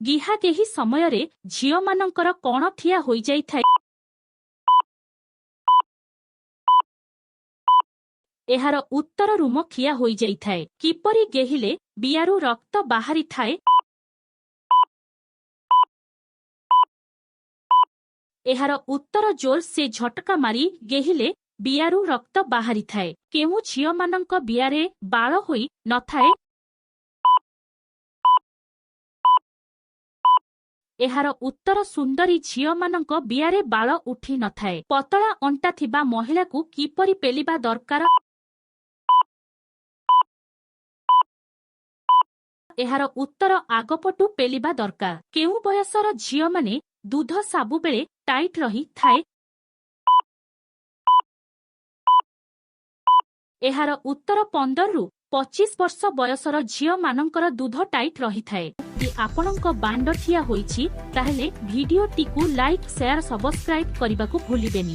ଗିହାଗେହି ସମୟରେ ଝିଅମାନଙ୍କର କଣ ଠିଆ ହୋଇଯାଇଥାଏ? ଏହାର ଉତ୍ତର ରୁମ ଖିଆ ହୋଇଯାଇଥାଏ। କିପରି ଗେହିଲେ ବିଆରୁ ରକ୍ତ ବାହାରିଥାଏ? ଏହାର ଉତ୍ତର ଜୋର ସେ ଝଟକା ମାରି ଗେହିଲେ ବିଆରୁ ରକ୍ତ ବାହାରିଥାଏ। କେଉଁ ଝିଅମାନଙ୍କ ବିଆରେ ବାଳ ହୋଇ ନଥାଏ? ଏହାର ଉତ୍ତର ସୁନ୍ଦରୀ ଝିଅମାନଙ୍କ ବିଆରେ ବାଳ ଉଠି ନଥାଏ। ପତଳା ଅଣ୍ଟା ଥିବା ମହିଳାକୁ କିପରି ପେଲିବା ଦରକାର? ଏହାର ଉତ୍ତର ଆଗପଟୁ ପେଲିବା ଦରକାର। କେଉଁ ବୟସର ଝିଅମାନେ ଦୁଧ ସବୁବେଳେ ଟାଇଟ୍ ରହିଥାଏ? ଏହାର ଉତ୍ତର 15ରୁ 25 ବର୍ଷ ବୟସର ଝିଅମାନଙ୍କର ଦୁଧ ଟାଇଟ୍ ରହିଥାଏ। ଯଦି ଆପଣଙ୍କ ବାଣ୍ଡ ଠିଆ ହୋଇଛି ତାହେଲେ ଭିଡିଓଟିକୁ ଲାଇକ୍, ସେୟାର, ସବସ୍କ୍ରାଇବ୍ କରିବାକୁ ଭୁଲିବେନି।